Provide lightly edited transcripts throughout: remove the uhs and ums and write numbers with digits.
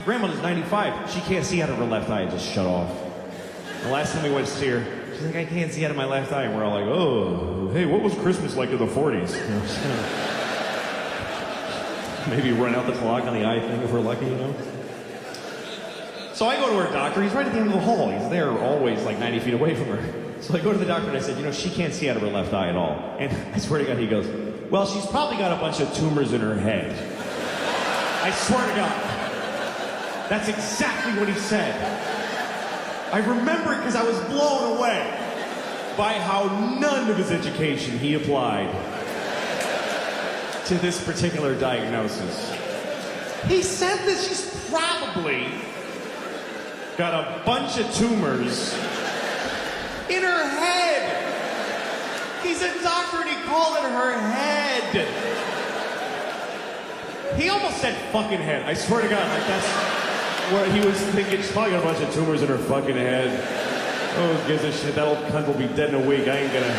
grandmother's 95. She can't see out of her left eye. It just shut off. The last time we went to see her, she's like, I can't see out of my left eye. And we're all like, oh, hey, what was Christmas like in the 40s? You know, maybe run out the clock on the eye thing if we're lucky, you know? So I go to her doctor. He's right at the end of the hall. He's there always like 90 feet away from her. So I go to the doctor and I said, you know, she can't see out of her left eye at all. And I swear to God, he goes, well, she's probably got a bunch of tumors in her head. I swear to God. That's exactly what he said. I remember it because I was blown away by how none of his education he applied to this particular diagnosis. He said that she's probably got a bunch of tumors in her head. He's a doctor and he called it her head. He almost said fucking head. I swear to God, like that's what he was thinking. She's probably got a bunch of tumors in her fucking head. Oh, who gives a shit? That old cunt will be dead in a week. I ain't gonna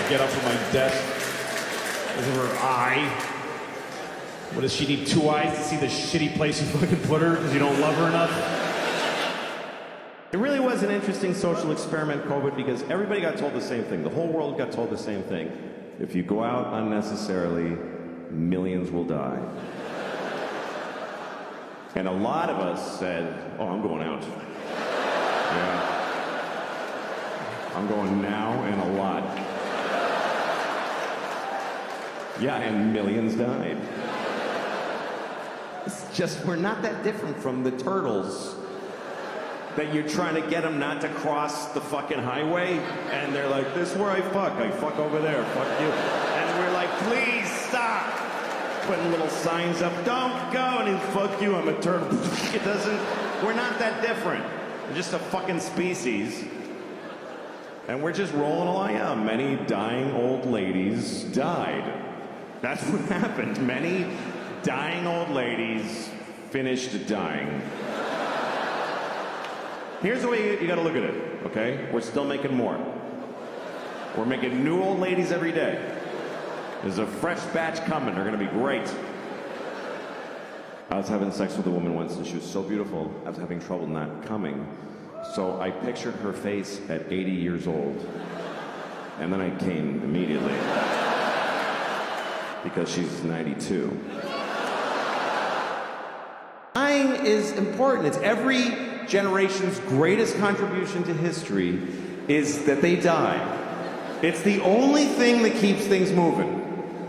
get up from my desk. Because of her eye. What does she need, 2 eyes to see the shitty place you fucking put her because you don't love her enough? It really was an interesting social experiment, COVID, because everybody got told the same thing. The whole world got told the same thing. If you go out unnecessarily, millions will die. And a lot of us said, oh, I'm going out. Yeah. I'm going now and a lot. Yeah, and millions died. It's just, we're not that different from the turtles that you're trying to get them not to cross the fucking highway, and they're like, this is where I fuck over there, fuck you. And we're like, please stop. Putting little signs up, don't go, and then fuck you, I'm a turtle. It doesn't, we're not that different. We're just a fucking species. And we're just rolling along. Yeah, many dying old ladies died. That's what happened. Many dying old ladies finished dying. Here's the way you gotta look at it, okay? We're still making more. We're making new old ladies every day. There's a fresh batch coming. They're gonna be great. I was having sex with a woman once and she was so beautiful, I was having trouble not coming. So I pictured her face at 80 years old. And then I came immediately. Because she's 92. Dying is important. It's every generation's greatest contribution to history is that they die. It's the only thing that keeps things moving.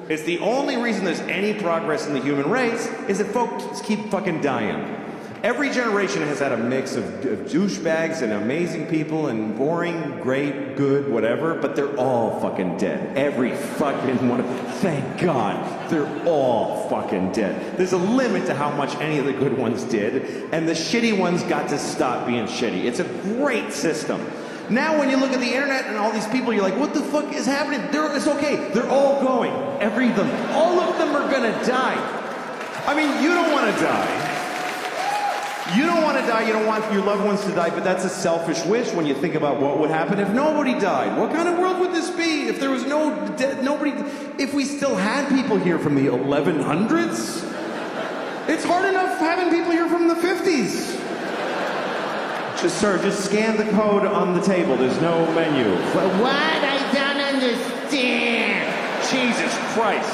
It's the only reason there's any progress in the human race is that folks keep fucking dying. Every generation has had a mix of douchebags and amazing people and boring, great, good, whatever, but they're all fucking dead. Every fucking one of them. Thank God, they're all fucking dead. There's a limit to how much any of the good ones did, and the shitty ones got to stop being shitty. It's a great system. Now when you look at the internet and all these people, you're like, what the fuck is happening? It's okay, they're all going. All of them are gonna die. I mean, you don't wanna die. You don't want to die, you don't want your loved ones to die, but that's a selfish wish when you think about what would happen if nobody died. What kind of world would this be if there was nobody, if we still had people here from the 1100s? It's hard enough having people here from the 50s. Sir, just scan the code on the table, there's no menu. What? I don't understand. Jesus Christ.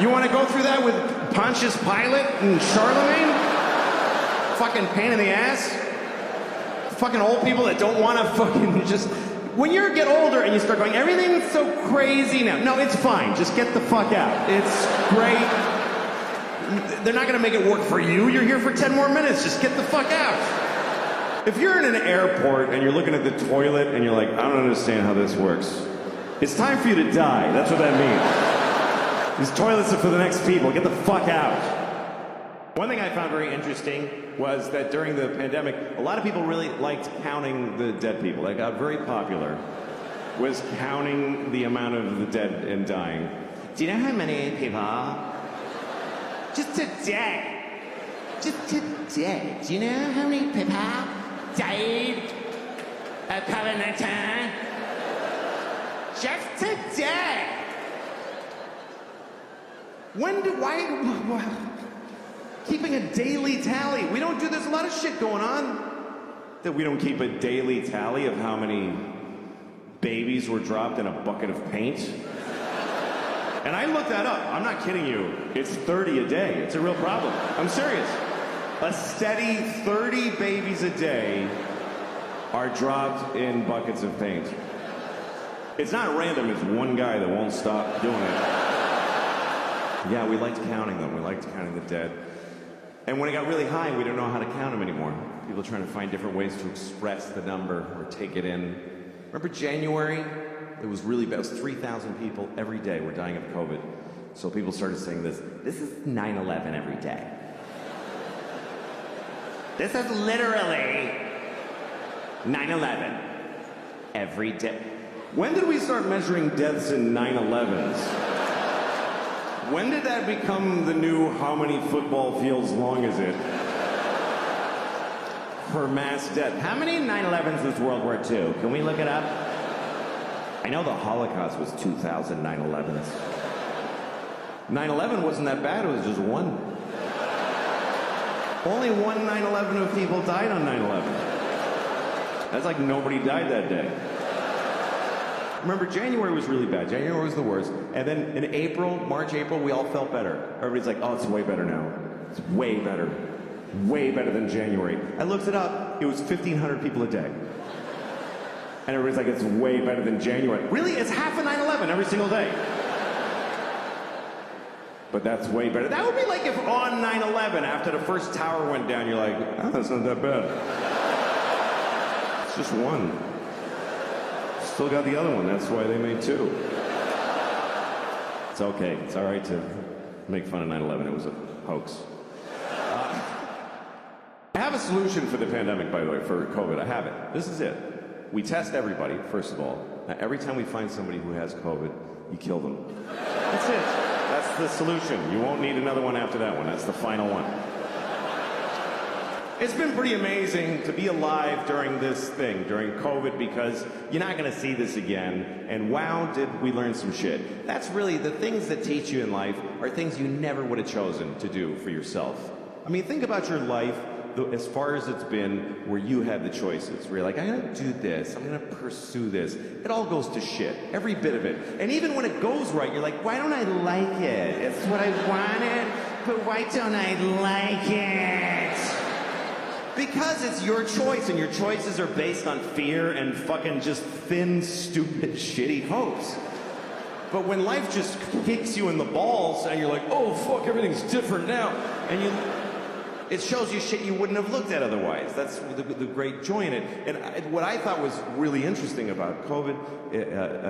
You want to go through that with Pontius Pilate and Charlemagne? Fucking pain in the ass. Fucking old people that don't want to fucking just... When you get older and you start going, everything's so crazy now. No, it's fine. Just get the fuck out. It's great. They're not going to make it work for you. You're here for 10 more minutes. Just get the fuck out. If you're in an airport and you're looking at the toilet and you're like, I don't understand how this works. It's time for you to die. That's what that means. These toilets are for the next people. Get the fuck out. One thing I found very interesting was that during the pandemic, a lot of people really liked counting the dead people. That got very popular, was counting the amount of the dead and dying. Do you know how many people? Just today. Just today. Do you know how many people died of COVID-19? Just today. Keeping a daily tally. We don't do, there's a lot of shit going on that we don't keep a daily tally of how many babies were dropped in a bucket of paint. And I looked that up. I'm not kidding you. It's 30 a day. It's a real problem. I'm serious. A steady 30 babies a day are dropped in buckets of paint. It's not random. It's one guy that won't stop doing it. Yeah, we liked counting them. We liked counting the dead. And when it got really high, we didn't know how to count them anymore. People trying to find different ways to express the number or take it in. Remember January? It was really bad. It was 3,000 people every day were dying of COVID. So people started saying this is 9/11 every day. This is literally 9/11 every day. When did we start measuring deaths in 9/11s? When did that become the new how many football fields long is it? For mass death. How many 9/11s was World War II? Can we look it up? I know the Holocaust was 2,000 9/11s. 9/11 wasn't that bad, it was just one. Only one 9/11 of people died on 9/11. That's like nobody died that day. Remember, January was really bad. January was the worst. And then in April, March, April, we all felt better. Everybody's like, oh, it's way better now. It's way better. Way better than January. I looked it up. It was 1,500 people a day. And everybody's like, it's way better than January. Really? It's half of 9/11 every single day. But that's way better. That would be like if on 9/11, after the first tower went down, you're like, oh, that's not that bad. It's just one. Still got the other one. That's why they made two. It's okay. It's all right to make fun of 9/11. It was a hoax. I have a solution for the pandemic, by the way, for COVID. I have it. This is it. We test everybody, first of all. Now, every time we find somebody who has COVID, you kill them. That's it. That's the solution. You won't need another one after that one. That's the final one. It's been pretty amazing to be alive during this thing, during COVID, because you're not going to see this again. And wow, did we learn some shit. That's really the things that teach you in life are things you never would have chosen to do for yourself. I mean, think about your life as far as it's been where you had the choices, where you're like, I'm going to do this, I'm going to pursue this. It all goes to shit, every bit of it. And even when it goes right, you're like, why don't I like it? It's what I wanted, but why don't I like it? Because it's your choice, and your choices are based on fear and fucking just thin, stupid, shitty hopes. But when life just kicks you in the balls and you're like, oh fuck, everything's different now, and it shows you shit you wouldn't have looked at otherwise. That's the great joy in it. And what I thought was really interesting about COVID,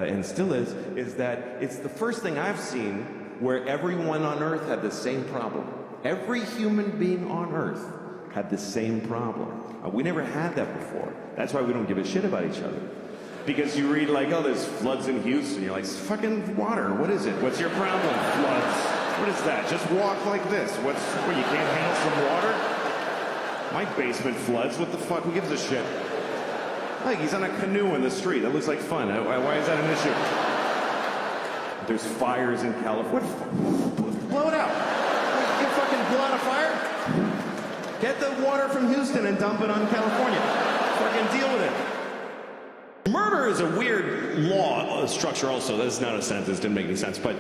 and still is that it's the first thing I've seen where everyone on Earth had the same problem. Every human being on Earth had the same problem. We never had that before. That's why we don't give a shit about each other. Because you read like, oh, there's floods in Houston. You're like, it's fucking water. What is it? What's your problem? Floods. What is that? Just walk like this. What, you can't handle some water? My basement floods. What the fuck? Who gives a shit? Like, he's on a canoe in the street. That looks like fun. Why is that an issue? There's fires in California. Blow it out. You fucking blow out a fire? Get the water from Houston and dump it on California. Fucking deal with it. Murder is a weird law structure also. That's not a sentence. Didn't make any sense. But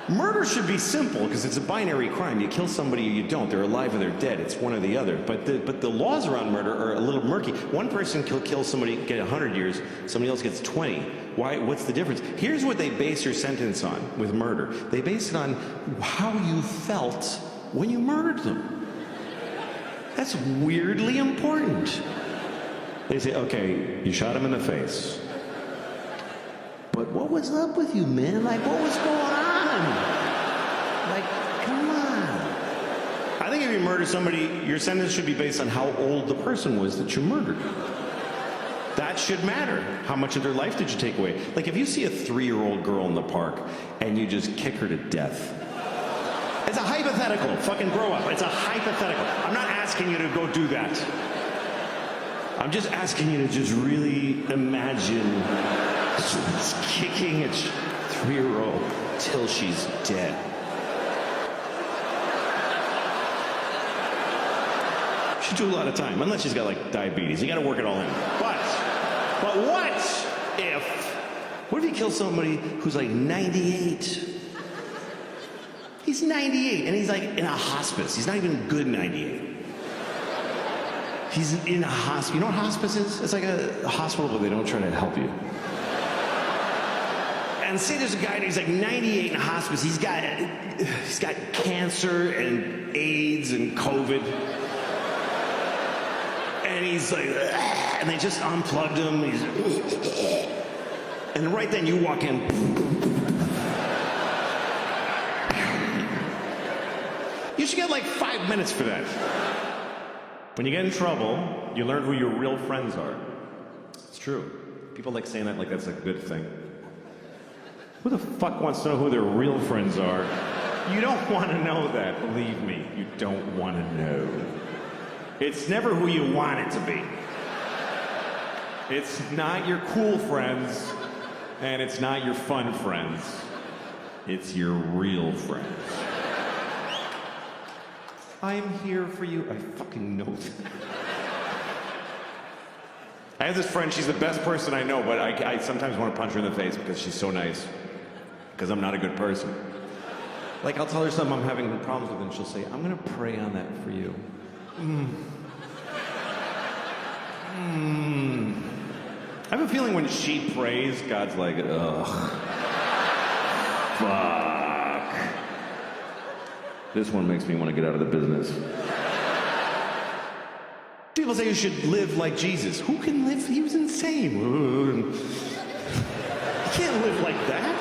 murder should be simple because it's a binary crime. You kill somebody or you don't. They're alive or they're dead. It's one or the other. But the laws around murder are a little murky. One person can kill somebody, get 100 years. Somebody else gets 20. Why? What's the difference? Here's what they base your sentence on with murder. They base it on how you felt when you murdered them. That's weirdly important. They say, okay, you shot him in the face. But what was up with you, man? Like, what was going on? Like, come on. I think if you murder somebody, your sentence should be based on how old the person was that you murdered. That should matter. How much of their life did you take away? Like, if you see a 3-year-old girl in the park and you just kick her to death, it's a hypothetical. Fucking grow up. It's a hypothetical. I'm not asking you to go do that. I'm just asking you to just really imagine kicking a 3-year-old till she's dead. She do a lot of time, unless she's got like diabetes. You got to work it all in. But what if you kill somebody who's like 98? He's 98, and he's like in a hospice. He's not even good 98. He's in a hospice. You know what hospice is? It's like a hospital, but they don't try to help you. And say there's a guy who's like 98 in a hospice. He's got cancer and AIDS and COVID. And he's like, and they just unplugged him. And right then you walk in. You should get like 5 minutes for that. When you get in trouble, you learn who your real friends are. It's true. People like saying that like that's a good thing. Who the fuck wants to know who their real friends are? You don't want to know that, believe me. You don't want to know. It's never who you want it to be. It's not your cool friends, and it's not your fun friends. It's your real friends. I'm here for you. I fucking know that. I have this friend, she's the best person I know, but I sometimes want to punch her in the face because she's so nice. Because I'm not a good person. Like, I'll tell her something I'm having problems with, and she'll say, I'm gonna pray on that for you. I have a feeling when she prays, God's like, ugh. Fuck. This one makes me want to get out of the business. People say you should live like Jesus. Who can live? He was insane. You can't live like that.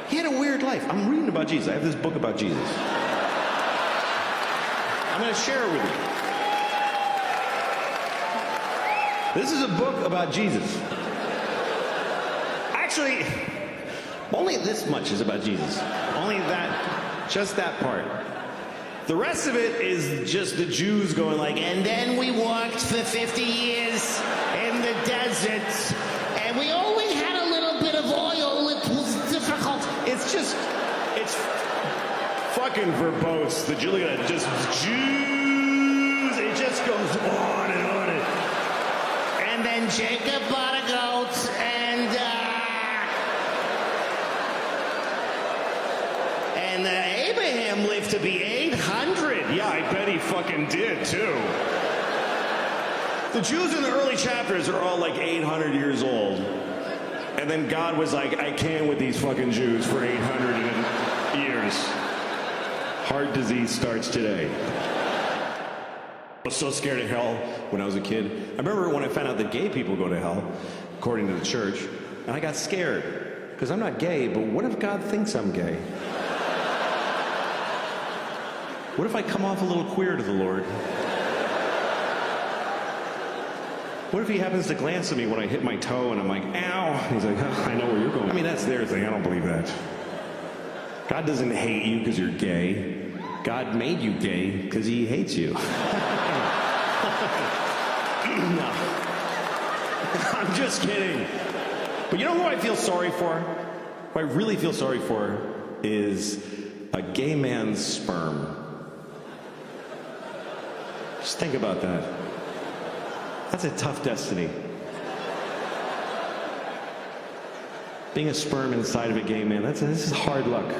He had a weird life. I'm reading about Jesus. I have this book about Jesus. I'm going to share it with you. This is a book about Jesus. Actually, only this much is about Jesus. Only that, just that part. The rest of it is just the Jews going like, and then we walked for 50 years in the desert, and we only had a little bit of oil. It was difficult. It's fucking verbose. The Julia just Jews. It just goes on and on. And then Jacob bought a goat, and Abraham lived to be 800. Yeah, I bet he fucking did too. The Jews in the early chapters are all like 800 years old. And then God was like, I can't with these fucking Jews for 800 years. Heart disease starts today. I was so scared of hell when I was a kid. I remember when I found out that gay people go to hell, according to the church, and I got scared. Because I'm not gay, but what if God thinks I'm gay? What if I come off a little queer to the Lord? What if he happens to glance at me when I hit my toe and I'm like, ow? He's like, oh, I know where you're going. I mean, that's their thing. I don't believe that. God doesn't hate you because you're gay. God made you gay because he hates you. No. I'm just kidding. But you know who I feel sorry for? Who I really feel sorry for is a gay man's sperm. Just think about that. That's a tough destiny. Being a sperm inside of a gay man, this is hard luck.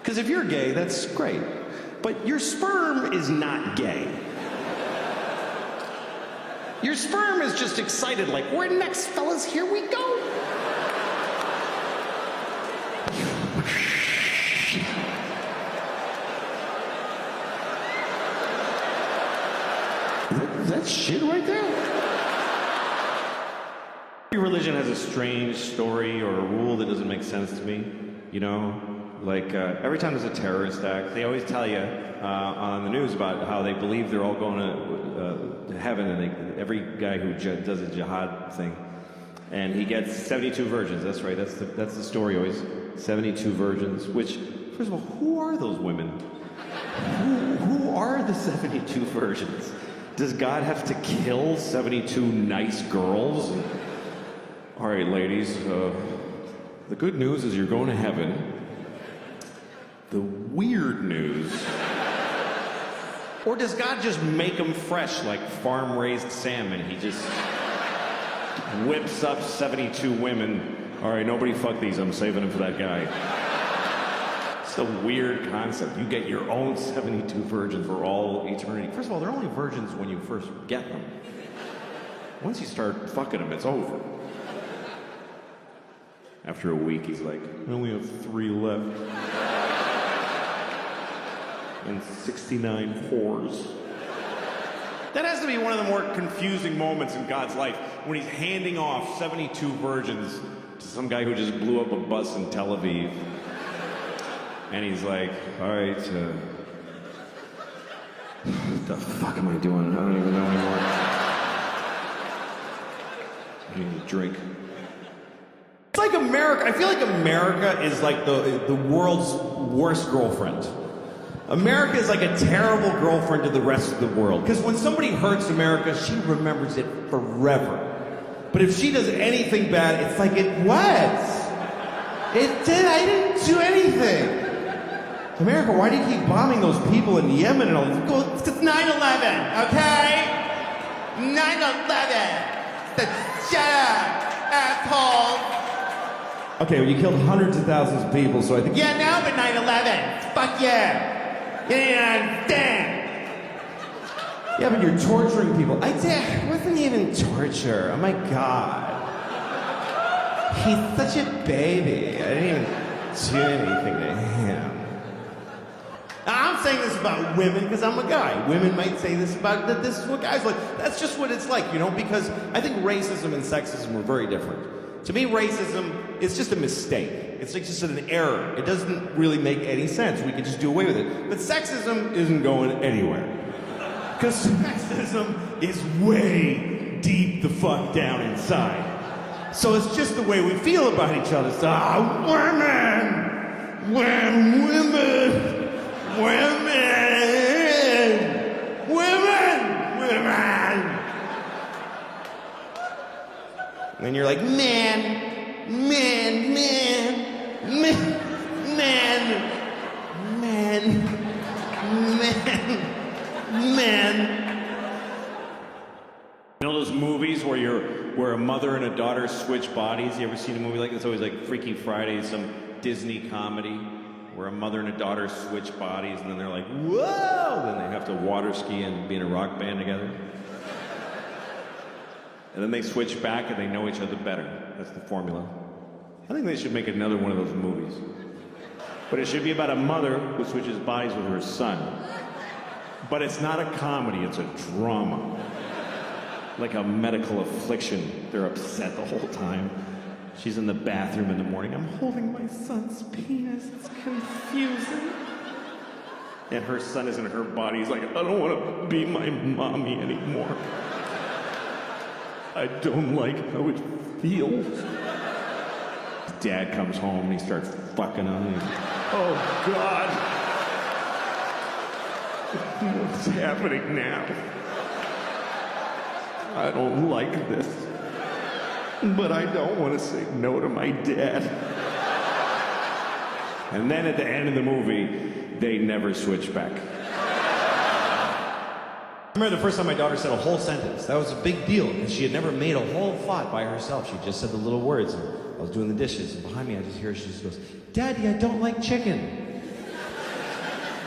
Because if you're gay, that's great. But your sperm is not gay. Your sperm is just excited, like, we're next, fellas, here we go. Is that shit right there? Every religion has a strange story or a rule that doesn't make sense to me, you know? Like, every time there's a terrorist act, they always tell you on the news about how they believe they're all going to heaven, and every guy who does a jihad thing, and he gets 72 virgins. That's right, that's the story always. 72 virgins, which, first of all, who are those women? Who are the 72 virgins? Does God have to kill 72 nice girls? All right, ladies, the good news is you're going to heaven. The weird news Or does God just make them fresh like farm-raised salmon? He just whips up 72 women. All right, nobody fuck these. I'm saving them for that guy. It's a weird concept. You get your own 72 virgins for all eternity. First of all, they're only virgins when you first get them. Once you start fucking them, it's over. After a week, he's like, I only have 3 left. And 69 whores. That has to be one of the more confusing moments in God's life, when he's handing off 72 virgins to some guy who just blew up a bus in Tel Aviv. And he's like, all right, what the fuck am I doing? I don't even know anymore. I need a drink. It's like America. I feel like America is like the world's worst girlfriend. America is like a terrible girlfriend to the rest of the world. Because when somebody hurts America, she remembers it forever. But if she does anything bad, it's like, what? I didn't do anything. America, why do you keep bombing those people in Yemen and all this? It's 9/11, okay? 9/11. Shut up, asshole. Okay, well, you killed hundreds of thousands of people, so I think... Yeah, now but 9/11. Fuck yeah. You didn't understand. Yeah, but you're torturing people. It wasn't even torture. Oh my God. He's such a baby. I didn't even do anything to him. I'm saying this about women because I'm a guy. Women might say this about that. This is what guys like. That's just what it's like, you know, because I think racism and sexism are very different. To me, racism is just a mistake. It's like just an error. It doesn't really make any sense. We could just do away with it. But sexism isn't going anywhere. Because sexism is way deep the fuck down inside. So it's just the way we feel about each other. So, women! And you're like, man. You know those movies where a mother and a daughter switch bodies? You ever seen a movie like this? It's always like Freaky Friday, some Disney comedy where a mother and a daughter switch bodies and then they're like, whoa! Then they have to water ski and be in a rock band together. And then they switch back and they know each other better. That's the formula. I think they should make another one of those movies. But it should be about a mother who switches bodies with her son. But it's not a comedy, it's a drama. Like a medical affliction. They're upset the whole time. She's in the bathroom in the morning. I'm holding my son's penis. It's confusing. And her son is in her body. He's like, I don't want to be my mommy anymore. I don't like how it feels. Dad comes home and he starts fucking on him. Oh, God. What's happening now? I don't like this. But I don't want to say no to my dad. And then at the end of the movie, they never switch back. I remember the first time my daughter said a whole sentence. That was a big deal because she had never made a whole thought by herself. She just said the little words. And I was doing the dishes, and behind me I just hear her, she just goes, Daddy, I don't like chicken.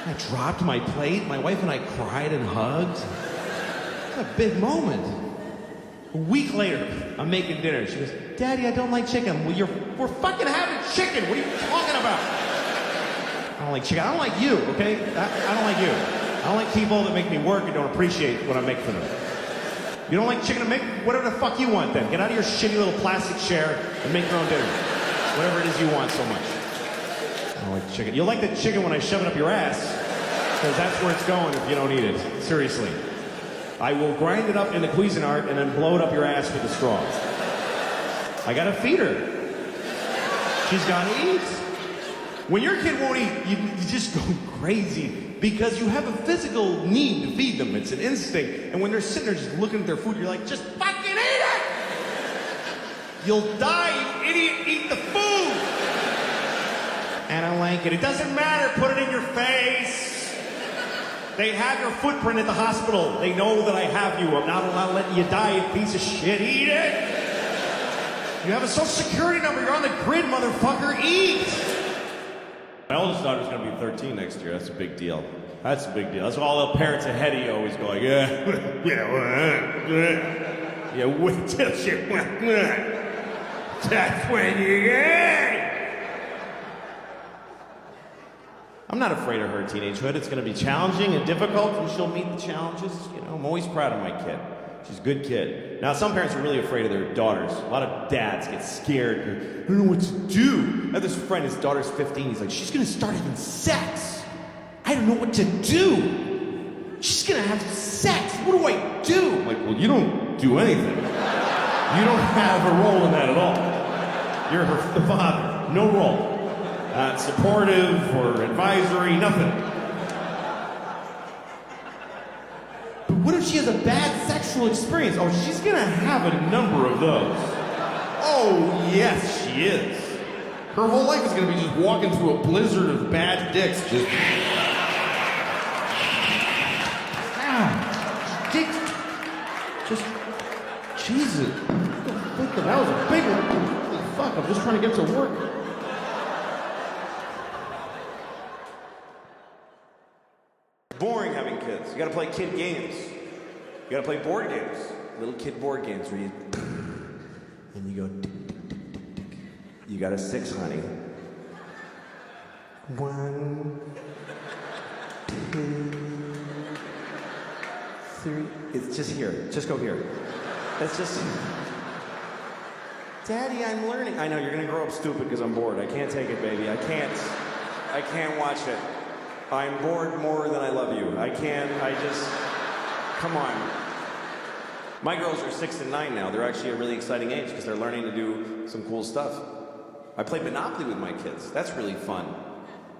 I dropped my plate. My wife and I cried and hugged. It's a big moment. A week later, I'm making dinner. She goes, Daddy, I don't like chicken. Well, we're fucking having chicken. What are you talking about? I don't like chicken. I don't like you, okay? I don't like you. I don't like people that make me work and don't appreciate what I make for them. You don't like chicken to make? Whatever the fuck you want then. Get out of your shitty little plastic chair and make your own dinner. Whatever it is you want so much. I don't like chicken. You'll like the chicken when I shove it up your ass, because that's where it's going if you don't eat it. Seriously. I will grind it up in the Cuisinart and then blow it up your ass with a straw. I gotta feed her. She's gotta eat. When your kid won't eat, you just go crazy because you have a physical need to feed them. It's an instinct. And when they're sitting there just looking at their food, you're like, just fucking eat it! You'll die, you idiot, eat the food! I don't like it. It doesn't matter, put it in your face. They have your footprint at the hospital. They know that I have you. I'm not allowed to let you die, you piece of shit. Eat it! You have a social security number. You're on the grid, motherfucker. Eat! My oldest daughter's gonna be 13 next year. That's a big deal. That's a big deal. That's why all the parents ahead of you always go like, yeah, wait till she, that's when you get. I'm not afraid of her teenagehood. It's gonna be challenging and difficult, and she'll meet the challenges. You know, I'm always proud of my kid. She's a good kid. Now, some parents are really afraid of their daughters. A lot of dads get scared. I don't know what to do. I have this friend, his daughter's 15. He's like, she's gonna start having sex. I don't know what to do. She's gonna have sex. What do I do? I'm like, well, you don't do anything. You don't have a role in that at all. You're the father. No role. Not supportive or advisory, nothing. But what if she has a bad sexual experience? Oh, she's gonna have a number of those. Oh, yes, she is. Her whole life is gonna be just walking through a blizzard of bad dicks, just... Just, Jesus. That was a big one. Holy fuck, I'm just trying to get to work. Boring having kids. You gotta play kid games. You gotta play board games. Little kid board games where you... And you go... Tick, tick, tick, tick, tick. You got a 6, honey. 1, 2... 3. It's just here. Just go here. It's just... Daddy, I'm learning. I know, you're gonna grow up stupid because I'm bored. I can't take it, baby. I can't watch it. I'm bored more than I love you. Come on. My girls are 6 and 9 now. They're actually a really exciting age because they're learning to do some cool stuff. I play Monopoly with my kids. That's really fun.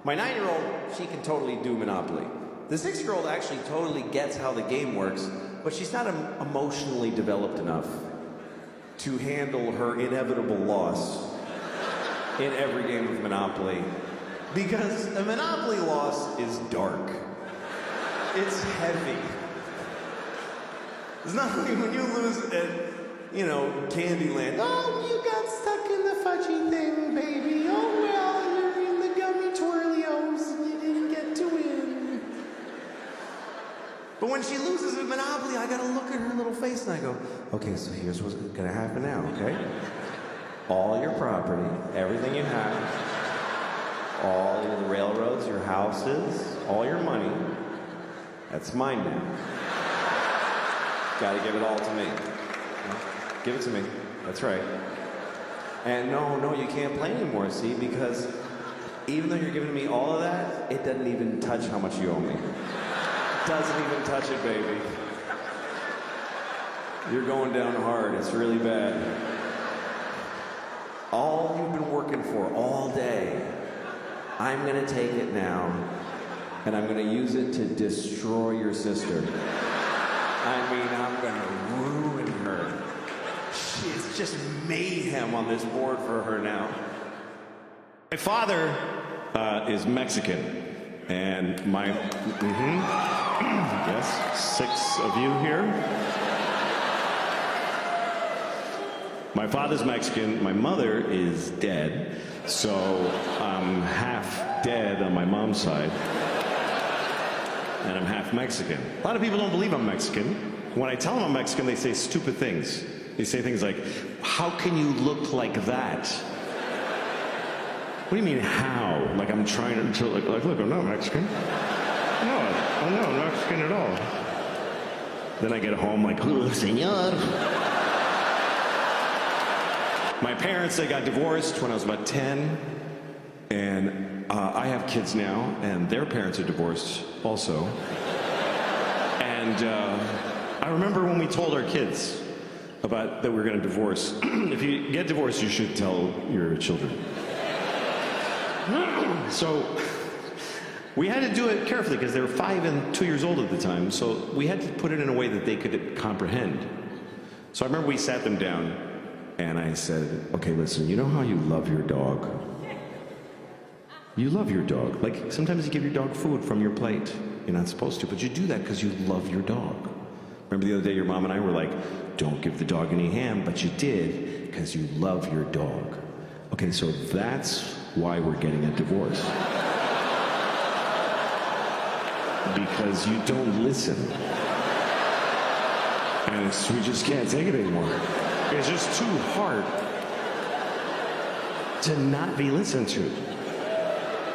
My 9-year-old, she can totally do Monopoly. The 6-year-old actually totally gets how the game works, but she's not emotionally developed enough to handle her inevitable loss in every game of Monopoly. Because a Monopoly loss is dark. It's heavy. It's not like when you lose at, Candyland. Oh, you got stuck in the fudgy thing, baby. Oh, well, you're in the gummy twirlios and you didn't get to win. But when she loses at Monopoly, I gotta look at her little face and I go, okay, so here's what's gonna happen now, okay? All your property, everything you have, all your railroads, your houses, all your money, that's mine now. Gotta give it all to me. Give it to me. That's right. And no, you can't play anymore, see, because even though you're giving me all of that, it doesn't even touch how much you owe me. Doesn't even touch it, baby. You're going down hard. It's really bad. All you've been working for all day, I'm gonna take it now, and I'm gonna use it to destroy your sister. I'm gonna ruin her. It's just mayhem on this board for her now. My father is Mexican, and yes, 6 of you here. My father's Mexican, my mother is dead, so I'm half dead on my mom's side, and I'm half Mexican. A lot of people don't believe I'm Mexican. When I tell them I'm Mexican, they say stupid things. They say things like, how can you look like that? What do you mean, how? Like I'm trying to look, I'm not Mexican. No, I'm not Mexican at all. Then I get home like, oh, senor. My parents, they got divorced when I was about 10, and I have kids now, and their parents are divorced also. And I remember when we told our kids about that we were going to divorce. If you get divorced, you should tell your children. So we had to do it carefully because they were 5 and 2 years old at the time, so we had to put it in a way that they could comprehend. So I remember we sat them down, and I said, okay, listen, you know how you love your dog? You love your dog. Like, sometimes you give your dog food from your plate. You're not supposed to, but you do that because you love your dog. Remember the other day your mom and I were like, don't give the dog any ham, but you did because you love your dog. Okay, so that's why we're getting a divorce. Because you don't listen. And we just can't take it anymore. It's just too hard to not be listened to.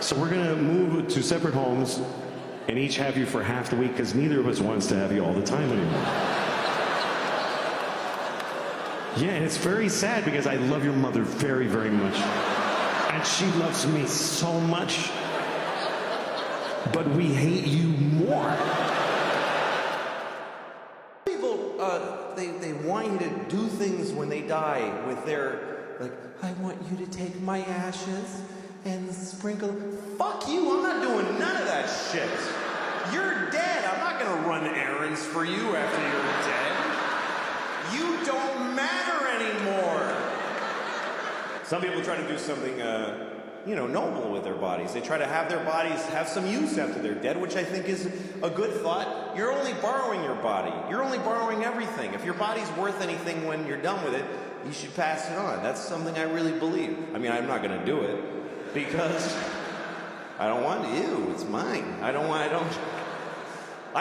So we're gonna move to separate homes and each have you for half the week because neither of us wants to have you all the time anymore. Yeah, and it's very sad because I love your mother very, very much. And she loves me so much. But we hate you more. People, they want you to do things when they die with their, like, I want you to take my ashes and sprinkle. Fuck you, I'm not doing none of that shit. You're dead. I'm not gonna run errands for you after you're dead. You don't matter anymore. Some people try to do something, noble with their bodies. They try to have their bodies have some use after they're dead, which I think is a good thought. You're only borrowing your body. You're only borrowing everything. If your body's worth anything when you're done with it, you should pass it on. That's something I really believe. I mean, I'm not going to do it because I don't want you. It's mine. I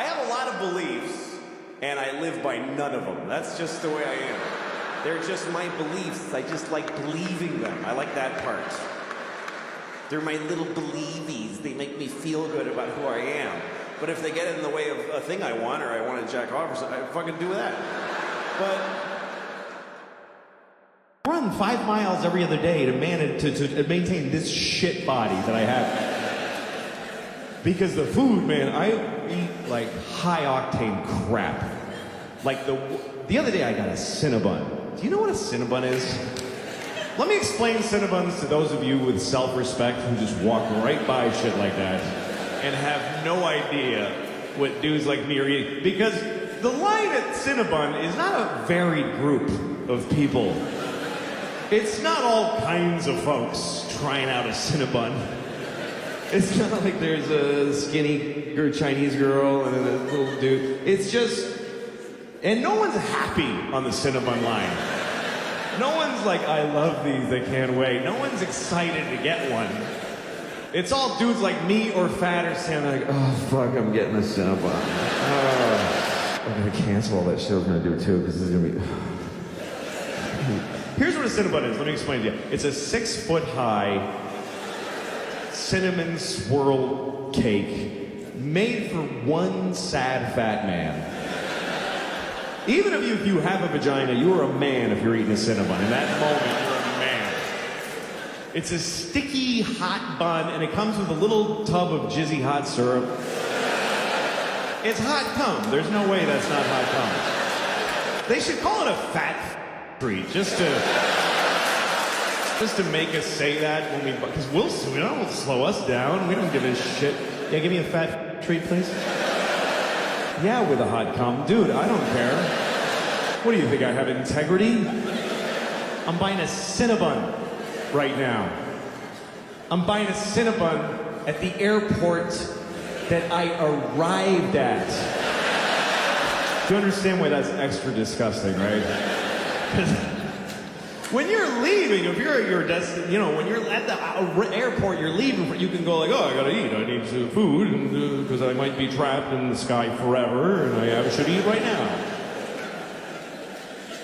have a lot of beliefs, and I live by none of them. That's just the way I am. They're just my beliefs. I just like believing them. I like that part. They're my little believies. They make me feel good about who I am. But if they get in the way of a thing I want, or I want to jack off or something, I fucking do that. But I run 5 miles every other day to maintain this shit body that I have. Because the food, man, I eat like high octane crap. Like the other day I got a Cinnabon. Do you know what a Cinnabon is? Let me explain Cinnabons to those of you with self-respect who just walk right by shit like that and have no idea what dudes like me are eating. Because the line at Cinnabon is not a varied group of people. It's not all kinds of folks trying out a Cinnabon. It's not like there's a skinny Chinese girl and a little dude. It's just, and no one's happy on the Cinnabon line. No one's like, I love these, I can't wait. No one's excited to get one. It's all dudes like me or fat or standing like, oh fuck, I'm getting a Cinnabon. I'm gonna cancel all that shit I was gonna do too, because this is gonna be... Here's what a Cinnabon is, let me explain to you. It's a 6-foot-high cinnamon swirl cake made for one sad fat man. Even if you have a vagina, you are a man if you're eating a Cinnabon. In that moment, you're a man. It's a sticky, hot bun, and it comes with a little tub of jizzy hot syrup. It's hot cum. There's no way that's not hot cum. They should call it a fat treat, just to make us say that when we, because we don't slow us down. We don't give a shit. Yeah, give me a fat treat, please. Yeah, with a hot cum. Dude, I don't care. What do you think, I have integrity? I'm buying a Cinnabon right now. I'm buying a Cinnabon at the airport that I arrived at. Do you understand why that's extra disgusting, right? When you're leaving, if you're at your destination, when you're at the airport, you're leaving, you can go like, oh, I gotta eat, I need some food, because I might be trapped in the sky forever, and I should eat right now.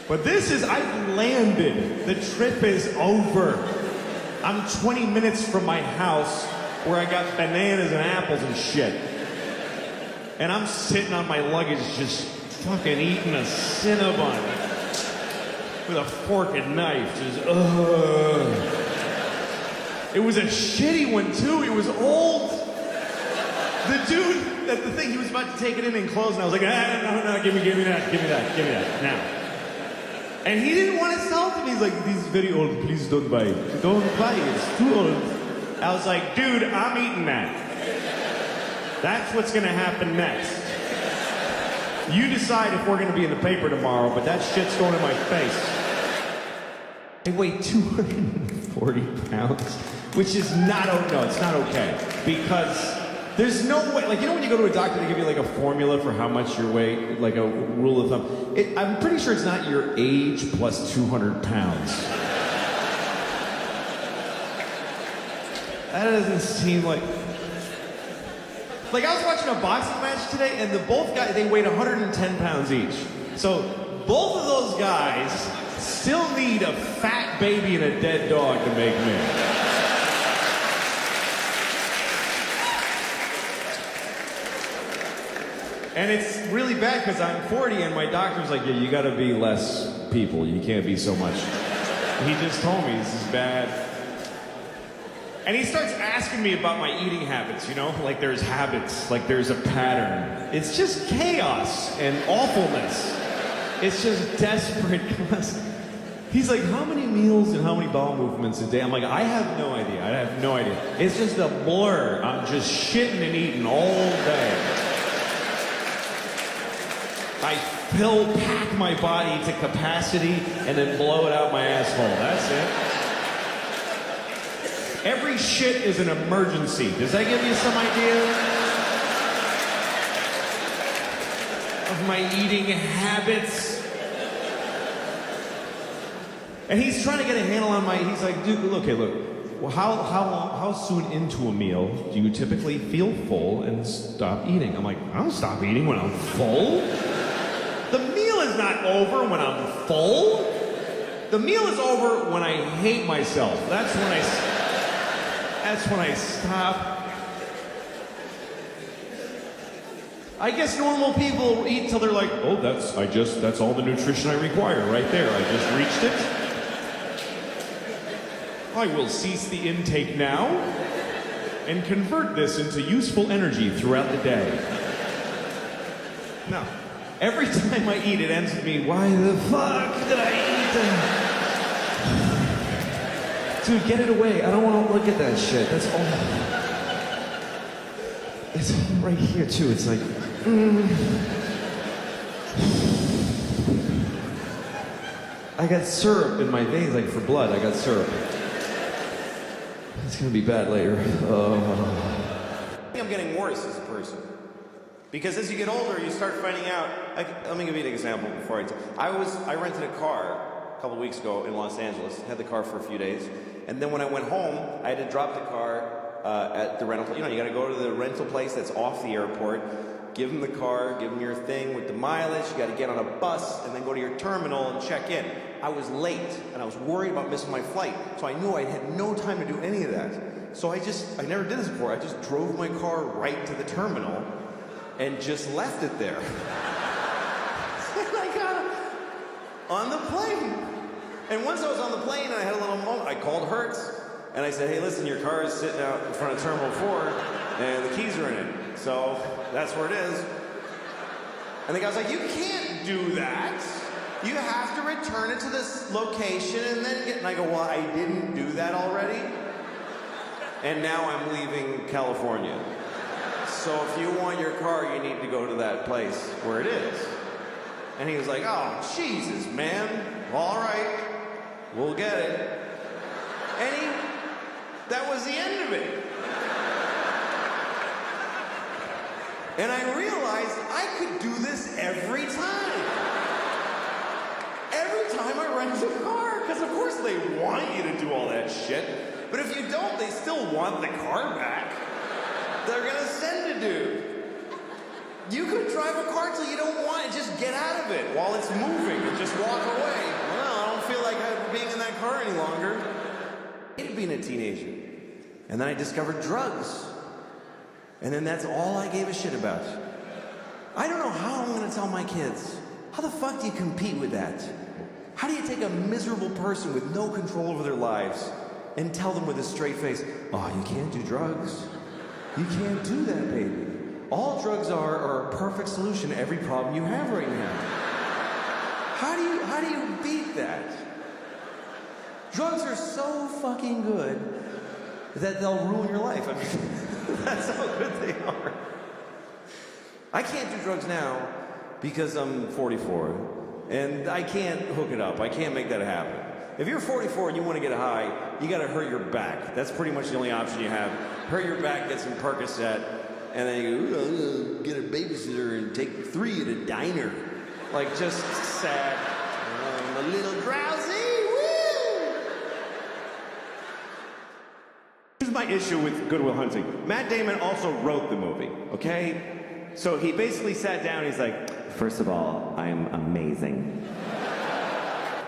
But this is, I've landed. The trip is over. I'm 20 minutes from my house, where I got bananas and apples and shit. And I'm sitting on my luggage just fucking eating a Cinnabon. With a fork and knife, just, It was a shitty one, too. It was old. The dude, the thing, he was about to take it in and close, and I was like, no, give me that, now. And he didn't want to sell it to me. He's like, this is very old, please don't buy it. Don't buy it, it's too old. I was like, dude, I'm eating that. That's what's gonna happen next. You decide if we're going to be in the paper tomorrow, but that shit's going in my face. I weigh 240 pounds, which is not, no, it's not okay. Because There's no way, like, you know when you go to a doctor, they give you like a formula for how much your weight, like a rule of thumb. I'm pretty sure it's not your age plus 200 pounds. That doesn't seem like... Like, I was watching a boxing match today, and both guys, they weighed 110 pounds each. So, both of those guys still need a fat baby and a dead dog to make men. And it's really bad because I'm 40 and my doctor's like, yeah, you gotta be less people. You can't be so much. He just told me this is bad. And he starts asking me about my eating habits, you know? Like there's habits, like there's a pattern. It's just chaos and awfulness. It's just desperate. He's like, how many meals and how many bowel movements a day? I'm like, I have no idea. I have no idea. It's just a blur. I'm just shitting and eating all day. I pack my body to capacity and then blow it out my asshole. That's it. Every shit is an emergency. Does that give you some idea of my eating habits? And he's trying to get a handle on he's like, dude, look, well, how soon into a meal do you typically feel full and stop eating? I'm like, I don't stop eating when I'm full. The meal is not over when I'm full. The meal is over when I hate myself. That's when I stop. I guess normal people eat till they're like, oh, that's all the nutrition I require right there. I just reached it. I will cease the intake now and convert this into useful energy throughout the day. No. Every time I eat, it ends with me, why the fuck did I eat? Dude, get it away. I don't want to look at that shit. That's all. It's right here, too. It's like, I got syrup in my veins, like for blood. I got syrup. It's going to be bad later. I think I'm getting worse as a person. Because as you get older, you start finding out. Let me give you an example before I rented a car a couple weeks ago in Los Angeles. Had the car for a few days, and then when I went home, I had to drop the car at the rental. You know, you got to go to the rental place that's off the airport. Give them the car, give them your thing with the mileage. You got to get on a bus and then go to your terminal and check in. I was late, and I was worried about missing my flight, so I knew I had no time to do any of that. So I never did this before. I just drove my car right to the terminal and just left it there. And I got on the plane. And once I was on the plane and I had a little moment, I called Hertz and I said, hey, listen, your car is sitting out in front of Terminal 4 and the keys are in it. So that's where it is. And the guy's like, you can't do that. You have to return it to this location and then get... And I go, well, I didn't do that already. And now I'm leaving California. So if you want your car, you need to go to that place where it is. And he was like, oh, Jesus, man. All right, we'll get it. And that was the end of it. And I realized I could do this every time. Every time I rent a car. Because of course they want you to do all that shit. But if you don't, they still want the car back. They're gonna send a dude. You could drive a car till you don't want it. Just get out of it while it's moving and just walk away. Well, I don't feel like being in that car any longer. I hated being a teenager. And then I discovered drugs. And then that's all I gave a shit about. I don't know how I'm gonna tell my kids. How the fuck do you compete with that? How do you take a miserable person with no control over their lives and tell them with a straight face, oh, you can't do drugs. You can't do that, baby. All drugs are a perfect solution to every problem you have right now. How do you beat that? Drugs are so fucking good that they'll ruin your life. I mean, that's how good they are. I can't do drugs now because I'm 44, and I can't hook it up. I can't make that happen. If you're 44 and you want to get high, you got to hurt your back. That's pretty much the only option you have. Hurt your back, get some Percocet, and then you go, get a babysitter and take 3 at a diner. Like, just sad. I'm a little drowsy. Woo! Here's my issue with Good Will Hunting. Matt Damon also wrote the movie, okay? So he basically sat down and he's like, first of all, I'm amazing.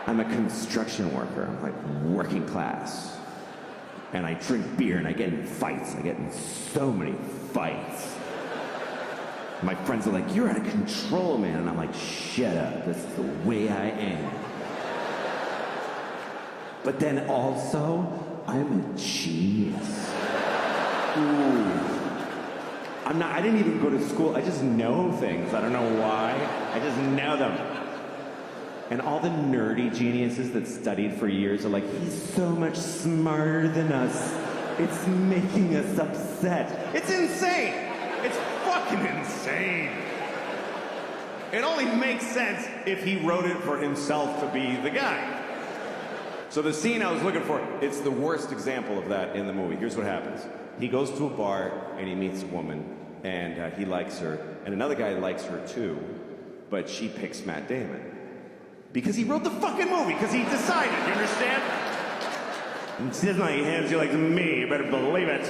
I'm a construction worker. I'm like working class. And I drink beer and I get in fights. I get in so many fights. My friends are like, you're out of control, man. And I'm like, shut up. This is the way I am. But then also, I'm a genius. Ooh. I didn't even go to school. I just know things. I don't know why. I just know them. And all the nerdy geniuses that studied for years are like, he's so much smarter than us. It's making us upset. It's insane. It's fucking insane. It only makes sense if he wrote it for himself to be the guy. So the scene I was looking for, it's the worst example of that in the movie. Here's what happens. He goes to a bar and he meets a woman and he likes her. And another guy likes her too, but she picks Matt Damon. Because he wrote the fucking movie, because he decided, you understand? And she doesn't like hands you like me, you better believe it.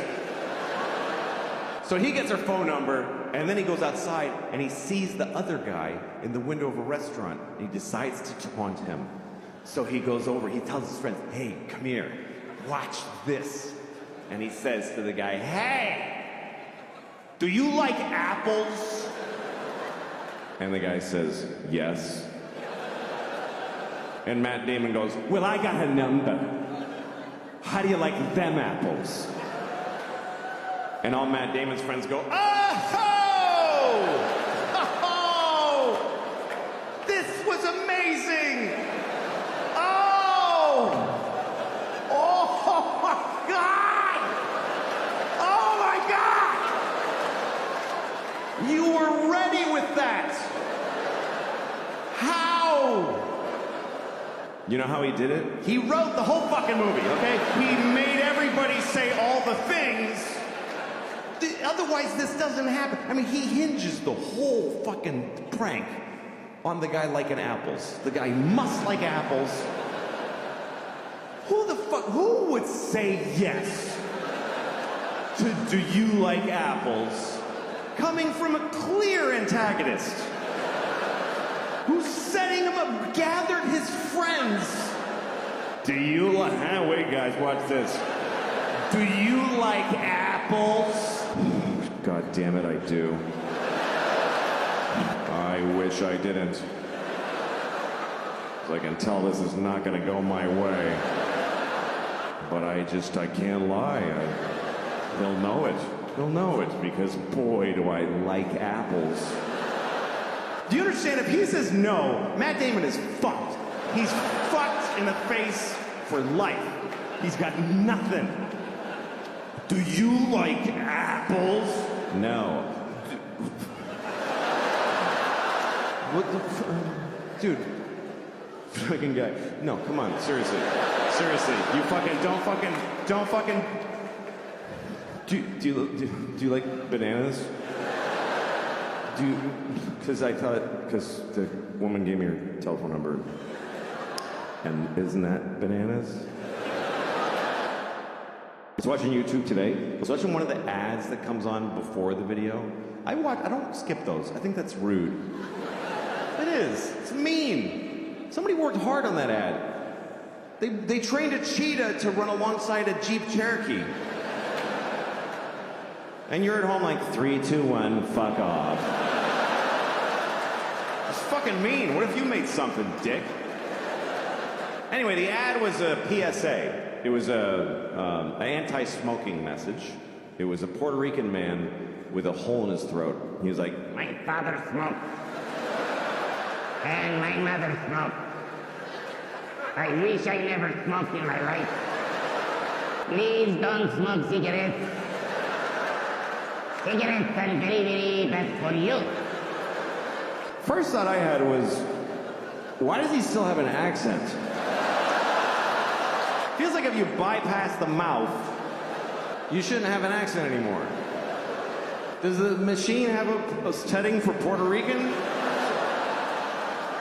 So he gets her phone number, and then he goes outside, and he sees the other guy in the window of a restaurant, and he decides to taunt him. So he goes over, he tells his friends, hey, come here, watch this. And he says to the guy, hey, do you like apples? And the guy says, yes. And Matt Damon goes, well, I got a number. How do you like them apples? And all Matt Damon's friends go, oh! Oh! This was amazing! Oh! Oh my God! Oh my God! You were ready with that! How? You know how he did it? He wrote the whole fucking movie, okay? He made everybody say all the things. Otherwise, this doesn't happen. I mean, he hinges the whole fucking prank on the guy liking apples. The guy must like apples. Who would say yes to do you like apples coming from a clear antagonist? Who's setting him up, gathered his friends. Do you like, wait guys, watch this. Do you like apples? God damn it, I do. I wish I didn't. 'Cause I can tell this is not gonna go my way. But I can't lie. He'll know it. He'll know it because boy, do I like apples. Do you understand? If he says no, Matt Damon is fucked. He's fucked in the face for life. He's got nothing. Do you like apples? No. What the dude? Fucking guy. No, come on, seriously. Seriously. You fucking don't fucking do you like bananas? Because the woman gave me her telephone number. And isn't that bananas? I was watching YouTube today. I was watching one of the ads that comes on before the video. I don't skip those. I think that's rude. It is. It's mean. Somebody worked hard on that ad. They trained a cheetah to run alongside a Jeep Cherokee. And you're at home like 3, 2, 1, fuck off. It's fucking mean. What if you made something, dick? Anyway, the ad was a PSA. It was an anti-smoking message. It was a Puerto Rican man with a hole in his throat. He was like, my father smoked. And my mother smoked. I wish I never smoked in my life. Please don't smoke cigarettes. Cigarettes are very, very bad for you. First thought I had was, why does he still have an accent? Feels like if you bypass the mouth, you shouldn't have an accent anymore. Does the machine have a setting for Puerto Rican?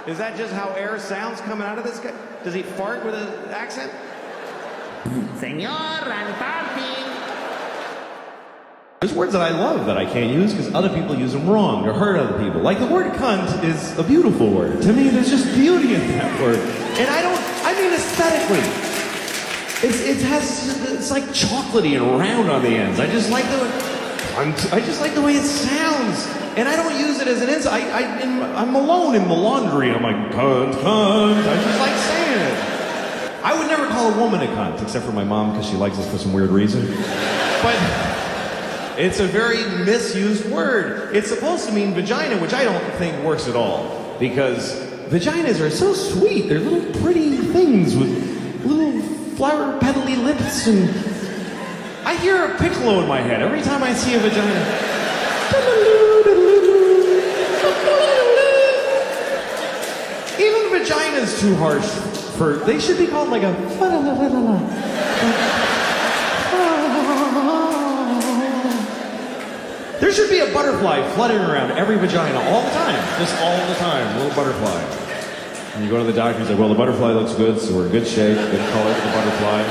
Is that just how air sounds coming out of this guy? Does he fart with an accent? Senor, I'm farting. There's words that I love that I can't use because other people use them wrong or hurt other people. Like the word cunt is a beautiful word. To me, there's just beauty in that word. And I mean aesthetically. It's like chocolatey and round on the ends. I just like the way it sounds. And I don't use it as an insult. I'm alone in the laundry and I'm like, cunt, cunt. I just like saying it. I would never call a woman a cunt, except for my mom because she likes us for some weird reason. But it's a very misused word. It's supposed to mean vagina, which I don't think works at all. Because vaginas are so sweet. They're little pretty things with little flower petally lips. And I hear a piccolo in my head every time I see a vagina. Even vagina's too harsh for. They should be called like a. There should be a butterfly fluttering around every vagina all the time. Just all the time. A little butterfly. And you go to the doctor, he's like, well, the butterfly looks good, so we're in good shape, good color for the butterfly.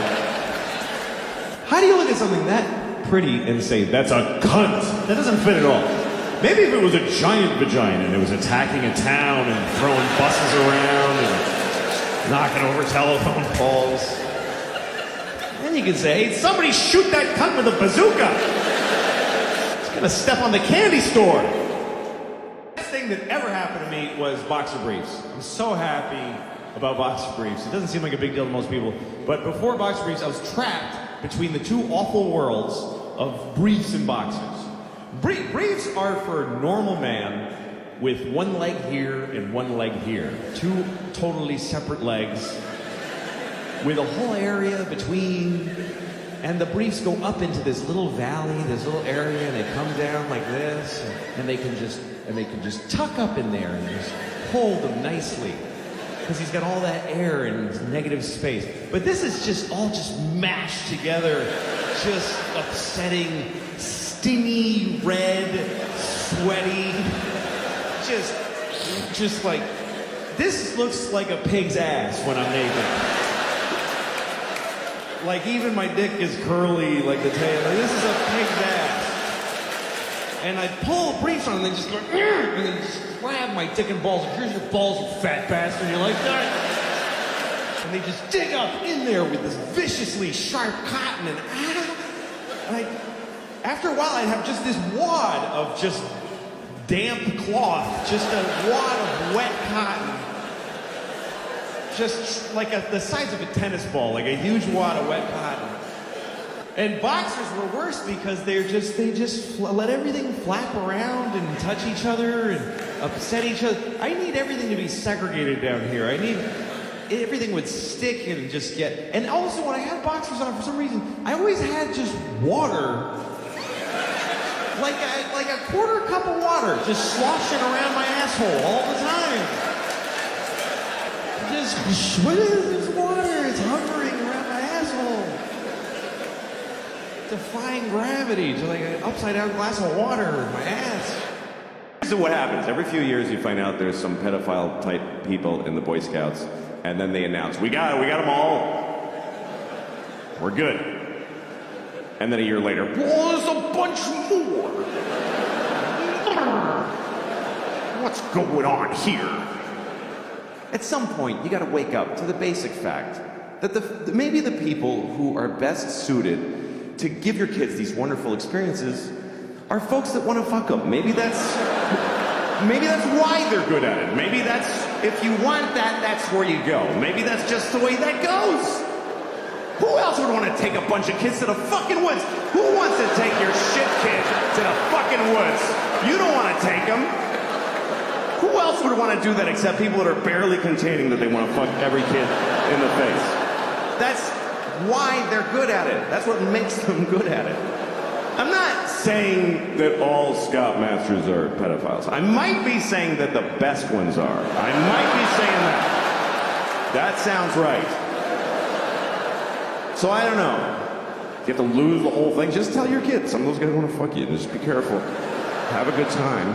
How do you look at something that pretty and say, that's a cunt? That doesn't fit at all. Maybe if it was a giant vagina and it was attacking a town and throwing buses around and knocking over telephone poles, then you could say, hey, somebody shoot that cunt with a bazooka. Gonna step on the candy store. The best thing that ever happened to me was boxer briefs. I'm so happy about boxer briefs. It doesn't seem like a big deal to most people, but before boxer briefs, I was trapped between the two awful worlds of briefs and boxers. Briefs are for a normal man with one leg here and one leg here. Two totally separate legs with a whole area between. And the briefs go up into this little valley, this little area, and they come down like this, and they can just tuck up in there and just hold them nicely, because he's got all that air and negative space. But this is just all mashed together, just upsetting, stingy, red, sweaty, just like this looks like a pig's ass when I'm naked. Like, even my dick is curly, like the tail. Like, this is a pig's ass. And I pull briefs on them, and they just go, and they just grab my dick and balls. Like, here's your balls, you fat bastard. And you're like, that. And they just dig up in there with this viciously sharp cotton. And after a while, I'd have just this wad of just damp cloth, just a wad of wet cotton. Just like the size of a tennis ball, like a huge wad of wet cotton. And boxers were worse because they just let everything flap around and touch each other and upset each other. I need everything to be segregated down here. I need everything would stick and just get. And also, when I had boxers on, for some reason, I always had just water, like a quarter cup of water, just sloshing around my asshole all the time. Just, what is this water? It's hovering around my asshole. Defying gravity to like an upside down glass of water in my ass. So what happens? Every few years you find out there's some pedophile type people in the Boy Scouts, and then they announce, we got them all. We're good. And then a year later, well, there's a bunch more. What's going on here? At some point, you got to wake up to the basic fact that maybe the people who are best suited to give your kids these wonderful experiences are folks that want to fuck them. Maybe that's why they're good at it. Maybe that's, if you want that, that's where you go. Maybe that's just the way that goes. Who else would want to take a bunch of kids to the fucking woods? Who wants to take your shit kid to the fucking woods? You don't want to take them. Who else would want to do that except people that are barely containing that they want to fuck every kid in the face? That's why they're good at it. That's what makes them good at it. I'm not saying that all scoutmasters are pedophiles. I might be saying that the best ones are. I might be saying that. That sounds right. So I don't know. You have to lose the whole thing. Just tell your kids some of those guys want to fuck you. Just be careful. have a good time.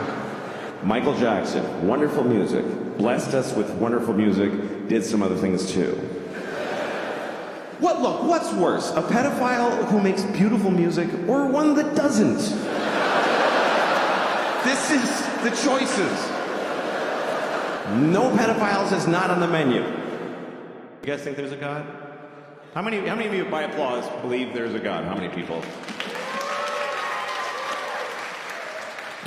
Michael Jackson, wonderful music, blessed us with wonderful music, did some other things too. What's worse, a pedophile who makes beautiful music or one that doesn't? This is the choices. No pedophiles is not on the menu. You guys think there's a God? How many of you, by applause, believe there's a God? How many people?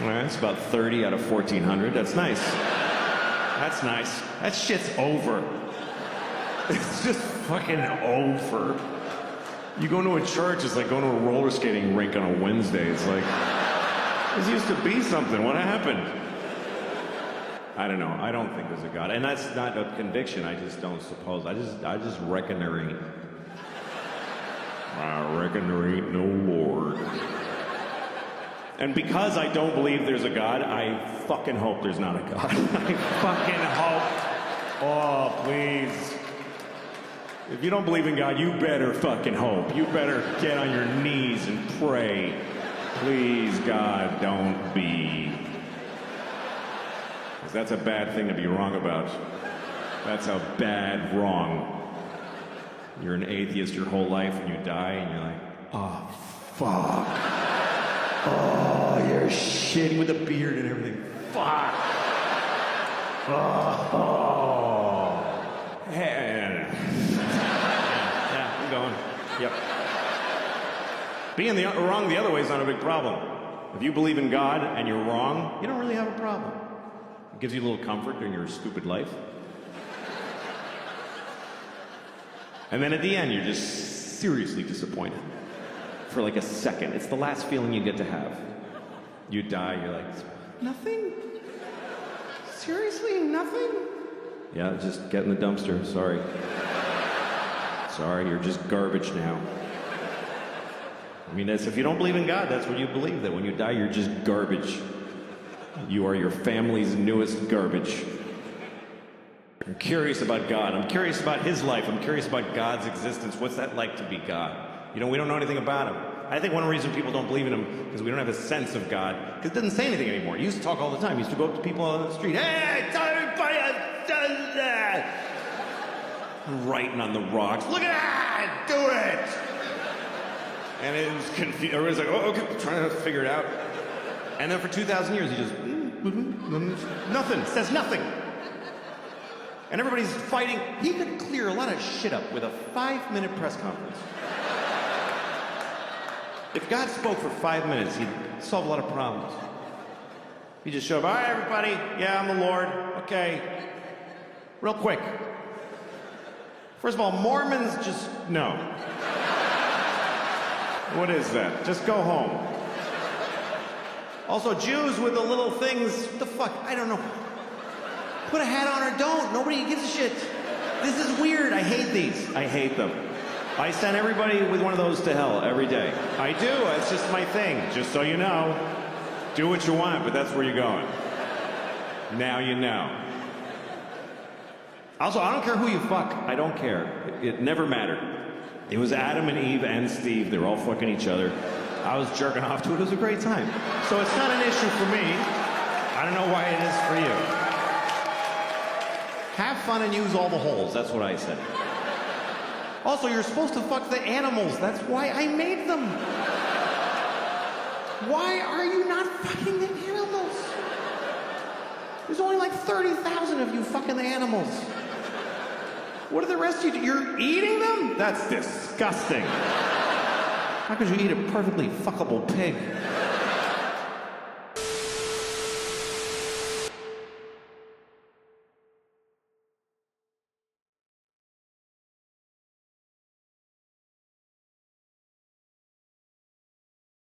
All right, it's about 30 out of 1,400. That's nice. That's nice. That shit's over. It's just fucking over. You go to a church, it's like going to a roller skating rink on a Wednesday. It's like, this used to be something. What happened? I don't know. I don't think there's a God. And that's not a conviction. I just don't suppose. I just reckon there ain't. I reckon there ain't no Lord. And because I don't believe there's a God, I fucking hope there's not a God. I fucking hope. Oh, please. If you don't believe in God, you better fucking hope. You better get on your knees and pray. Please, God, don't be. Because that's a bad thing to be wrong about. That's a bad wrong. You're an atheist your whole life and you die and you're like, oh, fuck. Oh, you're shitty with a beard and everything. Fuck. Oh. Yeah, I'm going. Yep. Being wrong the other way is not a big problem. If you believe in God and you're wrong, you don't really have a problem. It gives you a little comfort during your stupid life. And then at the end, you're just seriously disappointed. For like a second. It's the last feeling you get to have. You die, you're like, nothing? Seriously, nothing? Yeah, just get in the dumpster, sorry. Sorry, you're just garbage now. I mean, if you don't believe in God, that's what you believe, that when you die, you're just garbage. You are your family's newest garbage. I'm curious about God. I'm curious about his life. I'm curious about God's existence. What's that like to be God? You know, we don't know anything about him. I think one reason people don't believe in him is because we don't have a sense of God. Because it doesn't say anything anymore. He used to talk all the time. He used to go up to people on the street. Hey, tell everybody does that. Writing on the rocks. Look at that! Do it! And it was confused. Everybody's like, oh, okay, trying to figure it out. And then for 2,000 years, he just, nothing, says nothing. And everybody's fighting. He could clear a lot of shit up with a 5-minute press conference. If God spoke for 5 minutes, he'd solve a lot of problems. He'd just show up, all right, everybody, yeah, I'm the Lord, okay. Real quick. First of all, Mormons just, no. What is that? Just go home. Also, Jews with the little things, what the fuck? I don't know. Put a hat on or don't. Nobody gives a shit. This is weird. I hate these. I hate them. I send everybody with one of those to hell every day. I do. It's just my thing. Just so you know. Do what you want, but that's where you're going. Now you know. Also, I don't care who you fuck. I don't care. It never mattered. It was Adam and Eve and Steve. They were all fucking each other. I was jerking off to it. It was a great time. So it's not an issue for me. I don't know why it is for you. Have fun and use all the holes. That's what I said. Also, you're supposed to fuck the animals. That's why I made them. Why are you not fucking the animals? There's only like 30,000 of you fucking the animals. What are the rest of you do? You're eating them? That's disgusting. How could you eat a perfectly fuckable pig?